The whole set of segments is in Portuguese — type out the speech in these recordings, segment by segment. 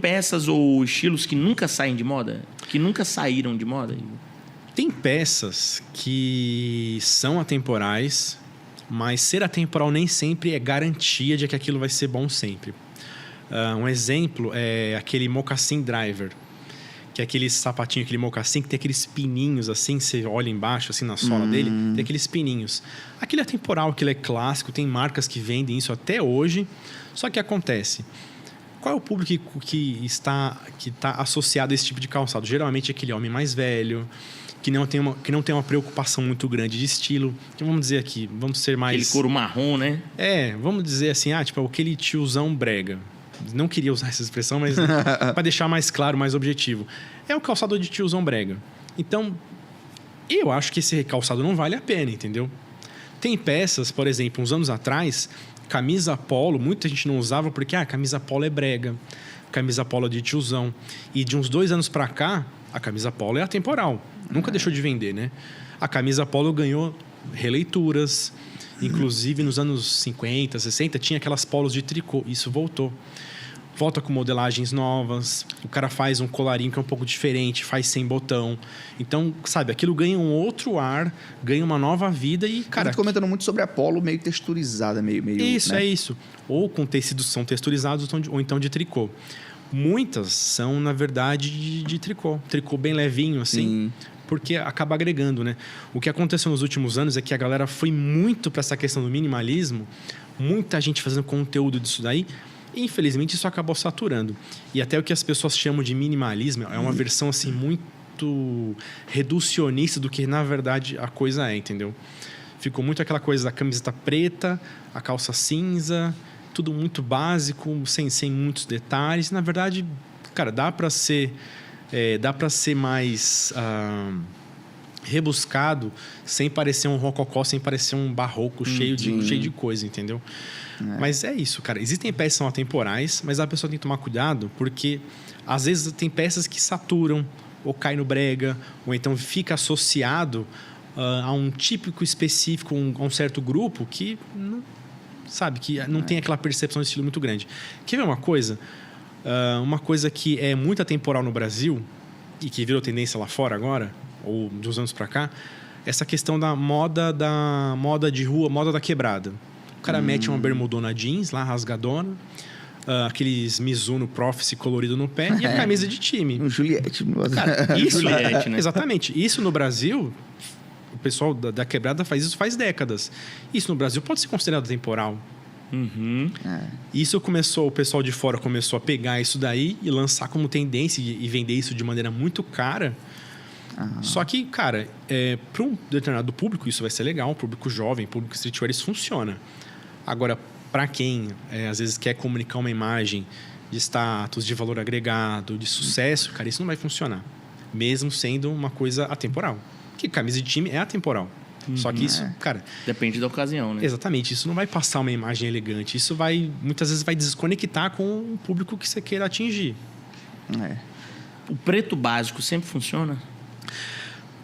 peças ou estilos que nunca saem de moda? Que nunca saíram de moda? Tem peças que são atemporais, mas ser atemporal nem sempre é garantia de que aquilo vai ser bom sempre. Um exemplo é aquele mocassin driver, que é aquele sapatinho, aquele mocassin que tem aqueles pininhos assim, você olha embaixo, assim, na sola dele, tem aqueles pininhos. Aquele é atemporal, aquele é clássico, tem marcas que vendem isso até hoje. Só que acontece, qual é o público que está associado a esse tipo de calçado? Geralmente é aquele homem mais velho, que não tem uma preocupação muito grande de estilo. Que vamos dizer aqui, vamos ser mais... Aquele couro marrom, né? Vamos dizer assim, tipo aquele tiozão brega. Não queria usar essa expressão, mas para deixar mais claro, mais objetivo. É um calçado de tiozão brega. Então, eu acho que esse calçado não vale a pena, entendeu? Tem peças, por exemplo, uns anos atrás, camisa polo, muita gente não usava porque camisa polo é brega, camisa polo é de tiozão. E de uns 2 anos para cá, a camisa polo é atemporal. Nunca deixou de vender, né? A camisa polo ganhou releituras. Inclusive, nos anos 50, 60, tinha aquelas polos de tricô. Isso voltou. Volta com modelagens novas. O cara faz um colarinho que é um pouco diferente, faz sem botão. Então, sabe, aquilo ganha um outro ar, ganha uma nova vida e, cara... Você comentando muito sobre a polo meio texturizada, meio Isso, né? É isso. Ou com tecidos são texturizados ou então de tricô. Muitas são, na verdade, de tricô. Tricô bem levinho, assim. Sim. Porque acaba agregando, né? O que aconteceu nos últimos anos é que a galera foi muito para essa questão do minimalismo. Muita gente fazendo conteúdo disso daí. E, infelizmente, isso acabou saturando. E até o que as pessoas chamam de minimalismo é uma versão, assim, muito reducionista do que, na verdade, a coisa é, entendeu? Ficou muito aquela coisa da camiseta preta, a calça cinza, tudo muito básico, sem muitos detalhes. Na verdade, cara, dá para ser mais rebuscado, sem parecer um rococó, sem parecer um barroco cheio de coisa, entendeu? Mas é isso, cara. Existem peças que são atemporais, mas a pessoa tem que tomar cuidado, porque às vezes tem peças que saturam, ou cai no brega, ou então fica associado a um típico específico, a um certo grupo que não, sabe, que não tem aquela percepção de estilo muito grande. Quer ver uma coisa? Uma coisa que é muito atemporal no Brasil e que virou tendência lá fora agora, ou dos anos pra cá, essa questão da moda de rua, moda da quebrada. O cara mete uma bermudona jeans lá, rasgadona, aqueles Mizuno Prophecy colorido no pé e a camisa de time. Um Juliette. Cara, isso, Juliette, né? Exatamente. Isso no Brasil, o pessoal da quebrada faz isso faz décadas. Isso no Brasil pode ser considerado temporal. Isso o pessoal de fora começou a pegar isso daí e lançar como tendência e vender isso de maneira muito cara. Só que, cara, para um determinado público isso vai ser legal, um público jovem, público streetwear, isso funciona. Agora, para quem às vezes quer comunicar uma imagem de status, de valor agregado, de sucesso, cara, isso não vai funcionar. Mesmo sendo uma coisa atemporal. Porque camisa de time é atemporal. Só que isso, cara... Depende da ocasião, né? Exatamente. Isso não vai passar uma imagem elegante. Isso muitas vezes vai desconectar com o público que você queira atingir. O preto básico sempre funciona?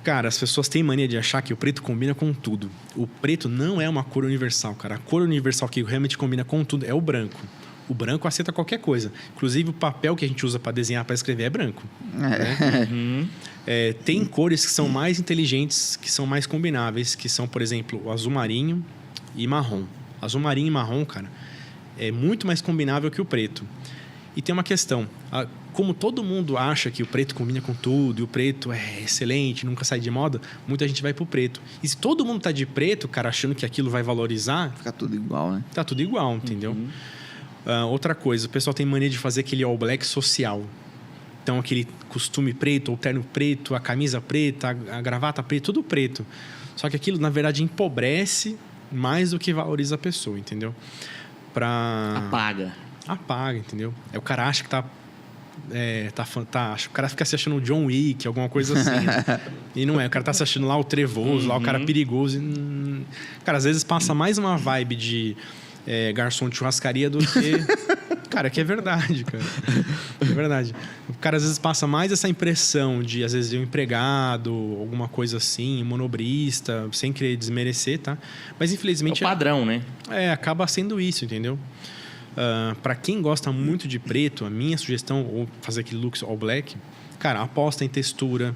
Cara, as pessoas têm mania de achar que o preto combina com tudo. O preto não é uma cor universal, cara. A cor universal que realmente combina com tudo é o branco. O branco aceita qualquer coisa. Inclusive, o papel que a gente usa para desenhar, para escrever é branco. Né? Tem cores que são mais inteligentes, que são mais combináveis, que são, por exemplo, o azul marinho e marrom. Azul marinho e marrom, cara, é muito mais combinável que o preto. E tem uma questão. Como todo mundo acha que o preto combina com tudo, e o preto é excelente, nunca sai de moda, muita gente vai pro preto. E se todo mundo tá de preto, cara, achando que aquilo vai valorizar... Fica tudo igual, né? Tá tudo igual, entendeu? Outra coisa, o pessoal tem mania de fazer aquele all black social. Então, aquele costume preto, o terno preto, a camisa preta, a gravata preta, tudo preto. Só que aquilo, na verdade, empobrece mais do que valoriza a pessoa, entendeu? Apaga, entendeu? O cara acha que tá fantástico. O cara fica se achando o John Wick, alguma coisa assim. Né? E não é. O cara tá se achando lá o trevoso, lá o cara perigoso. Cara, às vezes passa mais uma vibe de garçom de churrascaria do que... Cara, que é verdade, cara. É verdade. O cara às vezes passa mais essa impressão de, às vezes, de um empregado, alguma coisa assim, manobrista, sem querer desmerecer, tá? Mas, infelizmente... É o padrão, né? Acaba sendo isso, entendeu? Para quem gosta muito de preto, a minha sugestão, ou fazer aquele look all black, cara, aposta em textura,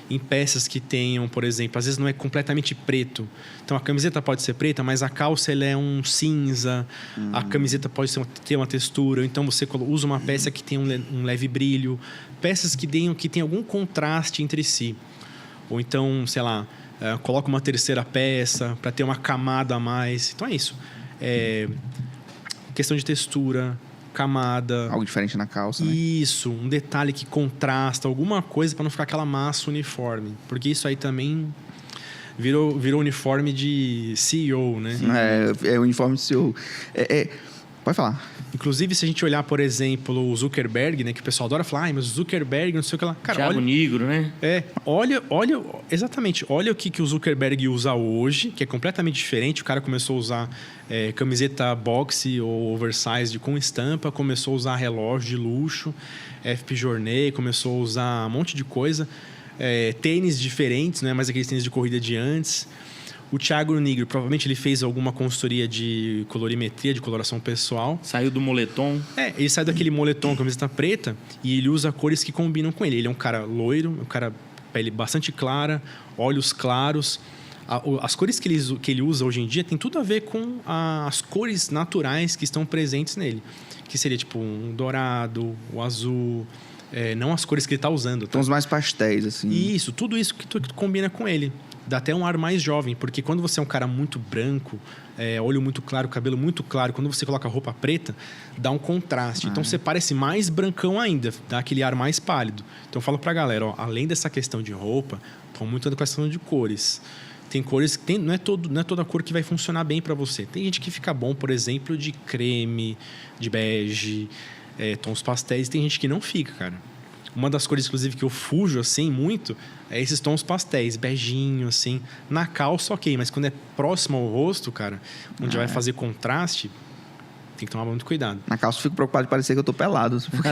em peças que tenham, por exemplo, às vezes não é completamente preto. Então a camiseta pode ser preta, mas a calça ela é um cinza, a camiseta pode ter uma textura, então você usa uma peça que tem um leve brilho, peças que tenham algum contraste entre si. Ou então, sei lá, coloca uma terceira peça para ter uma camada a mais. Então é isso. Questão de textura, camada. Algo diferente na calça, né? Isso, um detalhe que contrasta, alguma coisa para não ficar aquela massa uniforme. Porque isso aí também virou uniforme de CEO, né? É o uniforme de CEO. Pode falar. Inclusive, se a gente olhar, por exemplo, o Zuckerberg, né? Que o pessoal adora falar, mas o Zuckerberg, não sei o que lá. Cara, Thiago Nigro, né? Olha, exatamente. Olha o que o Zuckerberg usa hoje, que é completamente diferente. O cara começou a usar camiseta boxe ou oversized com estampa, começou a usar relógio de luxo, FP Journey, começou a usar um monte de coisa. Tênis diferentes, não é mais aqueles tênis de corrida de antes. O Thiago Nigro, provavelmente ele fez alguma consultoria de colorimetria, de coloração pessoal. Saiu do moletom. Ele sai daquele moletom, camiseta preta, e ele usa cores que combinam com ele. Ele é um cara loiro, um cara pele bastante clara, olhos claros. As cores que ele usa hoje em dia tem tudo a ver com as cores naturais que estão presentes nele. Que seria tipo um dourado, o azul, não as cores que ele está usando. Tá? Tons mais pastéis, assim. Isso, tudo isso que combina com ele. Dá até um ar mais jovem, porque quando você é um cara muito branco, olho muito claro, cabelo muito claro, quando você coloca roupa preta, dá um contraste. Então você parece mais brancão ainda, dá aquele ar mais pálido. Então eu falo pra galera, além dessa questão de roupa, toma muito da questão de cores. Tem cores que não é toda cor que vai funcionar bem para você. Tem gente que fica bom, por exemplo, de creme, de bege, tons pastéis, tem gente que não fica, cara. Uma das cores, inclusive, que eu fujo, assim, muito, é esses tons pastéis, beijinho, assim. Na calça, ok, mas quando é próximo ao rosto, cara, onde vai fazer contraste, tem que tomar muito cuidado. Na calça eu fico preocupado de parecer que eu tô pelado, porque...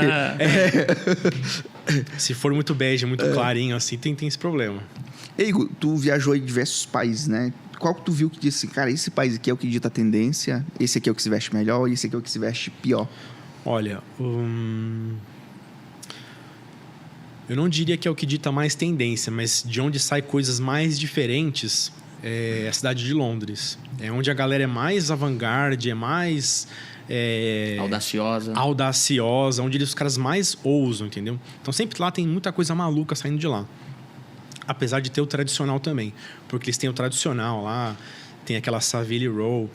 Se for muito bege, muito clarinho, assim, tem esse problema. Ei, Igor, tu viajou em diversos países, né? Qual que tu viu que disse, cara, esse país aqui é o que dita a tendência, esse aqui é o que se veste melhor e esse aqui é o que se veste pior? Olha, eu não diria que é o que dita mais tendência, mas de onde sai coisas mais diferentes é a cidade de Londres. É onde a galera é mais avant-garde, é mais... audaciosa, onde os caras mais ousam, entendeu? Então sempre lá tem muita coisa maluca saindo de lá. Apesar de ter o tradicional também. Porque eles têm o tradicional lá, tem aquela Savile Row,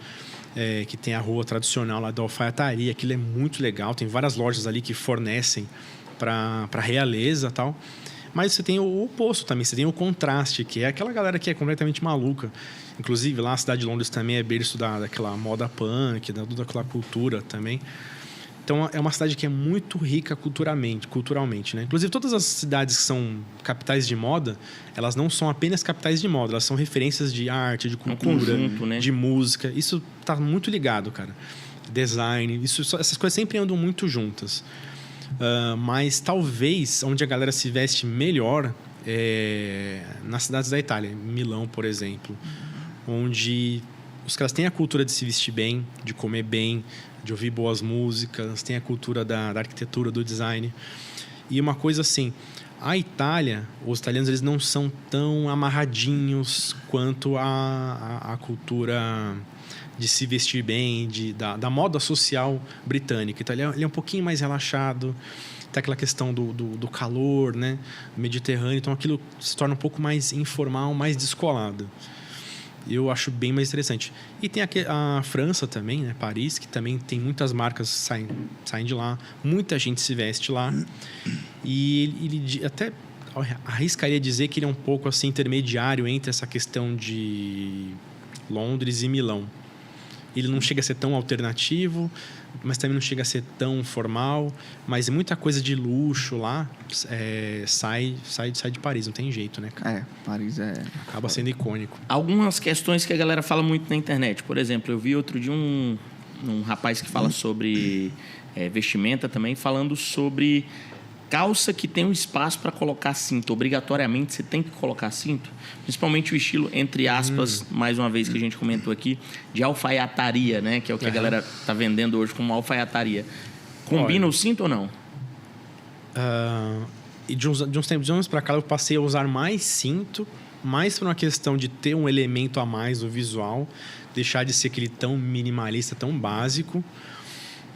que tem a rua tradicional lá da alfaiataria, aquilo é muito legal. Tem várias lojas ali que fornecem para realeza e tal. Mas você tem o oposto também, você tem o contraste, que é aquela galera que é completamente maluca. Inclusive, lá a cidade de Londres também é berço daquela moda punk, daquela cultura também. Então, é uma cidade que é muito rica culturalmente, né? Inclusive, todas as cidades que são capitais de moda, elas não são apenas capitais de moda, elas são referências de arte, de cultura, conjunto, né? De música. Isso tá muito ligado, cara. Design, essas coisas sempre andam muito juntas. Mas talvez onde a galera se veste melhor é nas cidades da Itália, Milão, por exemplo, onde os caras têm a cultura de se vestir bem, de comer bem, de ouvir boas músicas, têm a cultura da arquitetura, do design. E uma coisa assim, a Itália, os italianos eles não são tão amarradinhos quanto a cultura de se vestir bem, da moda social britânica. Então, ele é um pouquinho mais relaxado, tem aquela questão do calor, né? Mediterrâneo, então aquilo se torna um pouco mais informal, mais descolado. Eu acho bem mais interessante. E tem a França também, né? Paris, que também tem muitas marcas saem de lá, muita gente se veste lá. E ele até arriscaria dizer que ele é um pouco assim intermediário entre essa questão de Londres e Milão. Ele não chega a ser tão alternativo, mas também não chega a ser tão formal. Mas muita coisa de luxo lá sai de Paris, não tem jeito, né, cara? Paris acaba sendo icônico. Algumas questões que a galera fala muito na internet. Por exemplo, eu vi outro dia um rapaz que fala sobre vestimenta também, falando sobre calça que tem um espaço para colocar cinto, obrigatoriamente você tem que colocar cinto? Principalmente o estilo, entre aspas, mais uma vez que a gente comentou aqui, de alfaiataria, né? Que é o que a galera tá vendendo hoje como alfaiataria. Combina o cinto ou não? E de uns tempos de anos para cá eu passei a usar mais cinto, mais por uma questão de ter um elemento a mais no visual, deixar de ser aquele tão minimalista, tão básico.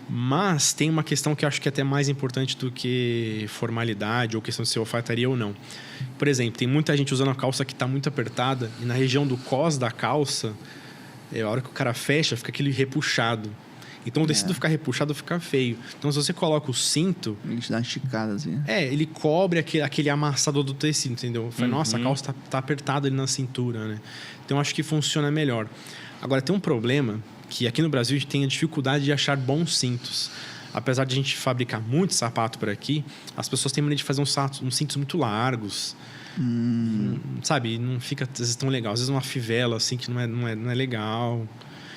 Mas tem uma questão que eu acho que é até mais importante do que formalidade ou questão de ser alfaiataria ou não. Por exemplo, tem muita gente usando a calça que está muito apertada e na região do cós da calça, a hora que o cara fecha, fica aquele repuxado. Então o tecido ficar repuxado fica feio. Então se você coloca o cinto... Ele te dá uma esticada, assim. Ele cobre aquele amassador do tecido, entendeu? Fala, nossa, a calça tá apertada ali na cintura, né? Então acho que funciona melhor. Agora tem um problema que aqui no Brasil a gente tem a dificuldade de achar bons cintos. Apesar de a gente fabricar muito sapato por aqui, as pessoas têm maneira de fazer uns cintos muito largos. Sabe? Não fica às vezes tão legal. Às vezes uma fivela assim que não é legal.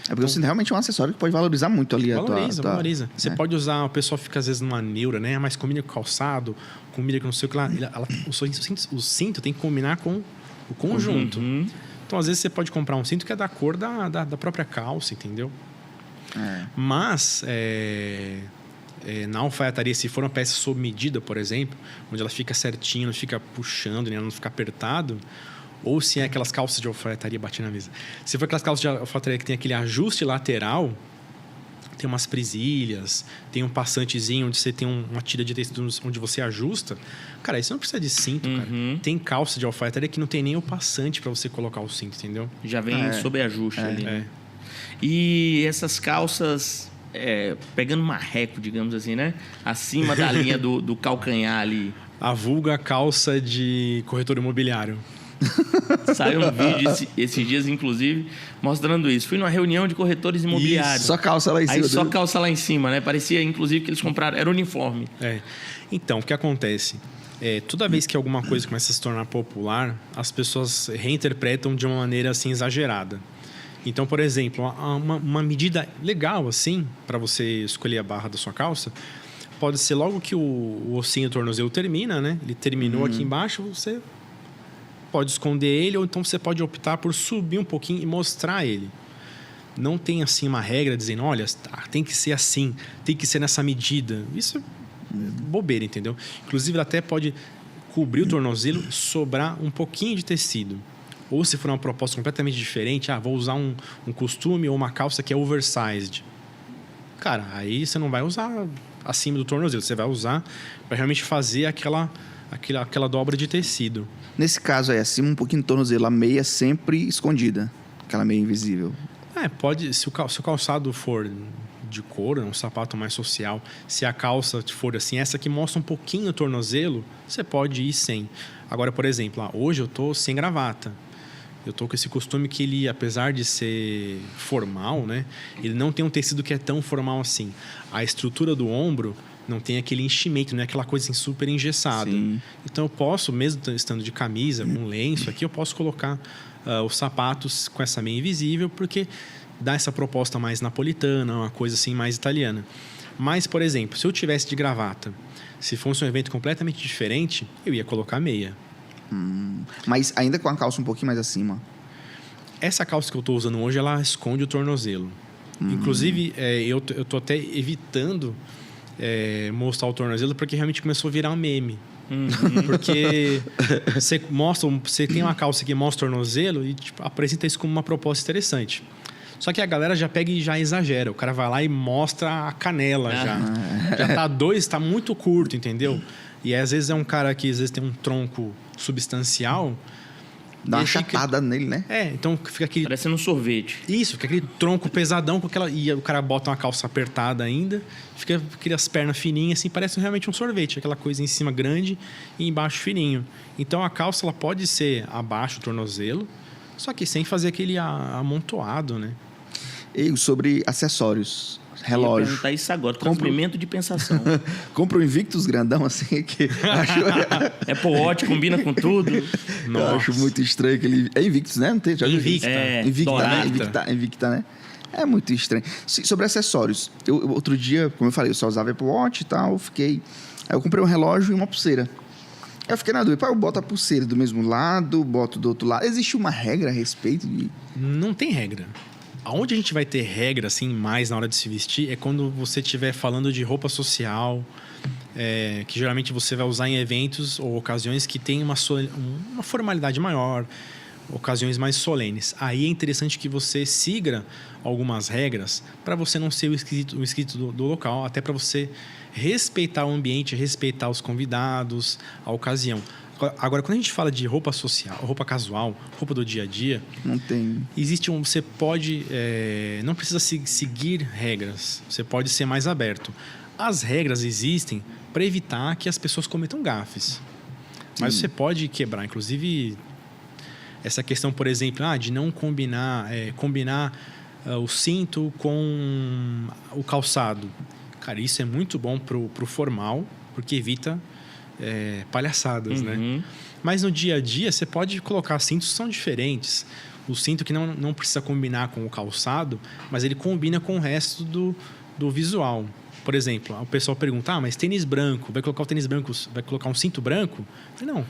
É porque o cinto realmente é um acessório que pode valorizar muito ali valoriza. Você pode usar, o pessoal fica às vezes numa neura, né? Mas combina com calçado, combina com não sei o que lá. O cinto tem que combinar com o conjunto. Então, às vezes, você pode comprar um cinto que é da cor da própria calça, entendeu? Mas, na alfaiataria, se for uma peça sob medida, por exemplo, onde ela fica certinha, não fica puxando, né, não fica apertado, ou se é aquelas calças de alfaiataria, bati na mesa. Se for aquelas calças de alfaiataria que tem aquele ajuste lateral, tem umas presilhas, tem um passantezinho onde você tem uma tira de tecido onde você ajusta. Cara, isso não precisa de cinto, cara. Tem calça de alfaiataria que não tem nem o passante para você colocar o cinto, entendeu? Já vem sob ajuste ali. Né? E essas calças, pegando marreco, digamos assim, né? Acima da linha do calcanhar ali. A vulga calça de corretor imobiliário. Saiu um vídeo esses dias, inclusive, mostrando isso. Fui numa reunião de corretores imobiliários. Só calça lá em cima. Aí só calça lá em cima, né? Parecia, inclusive, que eles compraram... Era uniforme. Então, o que acontece? Toda vez que alguma coisa começa a se tornar popular, as pessoas reinterpretam de uma maneira, assim, exagerada. Então, por exemplo, uma medida legal, assim, para você escolher a barra da sua calça, pode ser logo que o ossinho do tornozelo termina, né? Ele terminou aqui embaixo, você... pode esconder ele, ou então você pode optar por subir um pouquinho e mostrar ele. Não tem assim uma regra dizendo, olha, tem que ser assim, tem que ser nessa medida. Isso é bobeira, entendeu? Inclusive, ela até pode cobrir o tornozelo, sobrar um pouquinho de tecido. Ou se for uma proposta completamente diferente, vou usar um costume ou uma calça que é oversized. Cara, aí você não vai usar acima do tornozelo, você vai usar para realmente fazer aquela dobra de tecido. Nesse caso aí, acima um pouquinho do tornozelo, a meia sempre escondida. Aquela meia invisível. Pode... Se o calçado for de couro, um sapato mais social, se a calça for assim, essa que mostra um pouquinho o tornozelo, você pode ir sem. Agora, por exemplo, hoje eu tô sem gravata. Eu tô com esse costume que ele, apesar de ser formal, né? Ele não tem um tecido que é tão formal assim. A estrutura do ombro... não tem aquele enchimento, não é aquela coisa assim, super engessada. Sim. Então eu posso, mesmo estando de camisa, com lenço aqui, eu posso colocar os sapatos com essa meia invisível, porque dá essa proposta mais napolitana, uma coisa assim mais italiana. Mas, por exemplo, se eu tivesse de gravata, se fosse um evento completamente diferente, eu ia colocar meia. Mas ainda com a calça um pouquinho mais acima. Essa calça que eu estou usando hoje, ela esconde o tornozelo. Inclusive, eu tô até evitando... mostrar o tornozelo, porque realmente começou a virar um meme. Porque você tem uma calça que mostra o tornozelo e apresenta isso como uma proposta interessante. Só que a galera já pega e já exagera. O cara vai lá e mostra a canela já tá muito curto, entendeu? E às vezes é um cara que às vezes tem um tronco substancial. Dá uma chapada nele, né? Então fica aquele... parecendo um sorvete. Isso, fica aquele tronco pesadão com aquela... E o cara bota uma calça apertada ainda. Fica aquelas pernas fininhas, assim, parece realmente um sorvete. Aquela coisa em cima grande e embaixo fininho. Então a calça, ela pode ser abaixo do tornozelo, só que sem fazer aquele amontoado, né? E sobre acessórios, relógio. Eu ia perguntar isso agora, comprimento de pensação. Compra um Invictus grandão assim que acho... Apple Watch combina com tudo. Eu acho muito estranho aquele... É Invictus, né? Não tem? Invicta. Invicta, né? É muito estranho. Sobre acessórios, eu outro dia, como eu falei, eu só usava Apple Watch e tal, fiquei Aí eu comprei um relógio e uma pulseira. Aí eu fiquei na dúvida, eu boto a pulseira do mesmo lado, boto do outro lado. Existe uma regra a respeito de... Não tem regra. Aonde a gente vai ter regra, assim, mais na hora de se vestir é quando você estiver falando de roupa social, que geralmente você vai usar em eventos ou ocasiões que tem uma formalidade maior, ocasiões mais solenes. Aí é interessante que você siga algumas regras para você não ser o escrito do local, até para você respeitar o ambiente, respeitar os convidados, a ocasião. Agora, quando a gente fala de roupa social, roupa casual, roupa do dia a dia... Não tem... Você pode... não precisa seguir regras. Você pode ser mais aberto. As regras existem para evitar que as pessoas cometam gafes. Mas você pode quebrar. Inclusive, essa questão, por exemplo, de não combinar o cinto com o calçado. Cara, isso é muito bom pro formal, porque evita... palhaçadas, né? Mas no dia a dia você pode colocar cintos que são diferentes. O cinto que não precisa combinar com o calçado, mas ele combina com o resto do visual. Por exemplo, o pessoal pergunta, mas tênis branco, vai colocar o tênis branco, vai colocar um cinto branco? Não.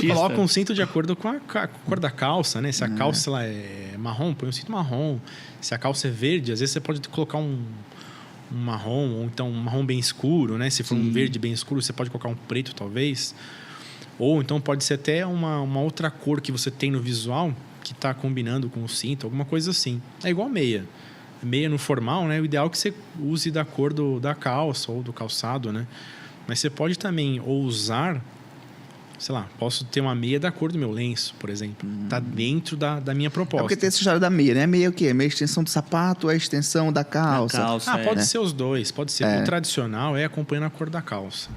Coloca um cinto de acordo com a cor da calça, né? Se a calça ela é marrom, põe um cinto marrom. Se a calça é verde, às vezes você pode colocar um marrom, ou então um marrom bem escuro, né? Se for um verde bem escuro, você pode colocar um preto, talvez. Ou então pode ser até uma outra cor que você tem no visual que está combinando com o cinto, alguma coisa assim. É igual meia. Meia no formal, né? O ideal é que você use da cor da calça ou do calçado, né? Mas você pode também usar... Sei lá, posso ter uma meia da cor do meu lenço, por exemplo. Tá dentro da minha proposta. É porque tem essa história da meia, né? Meia é o quê? Meia extensão do sapato ou é extensão da calça? Pode ser os dois. Pode ser. O tradicional é acompanhando a cor da calça.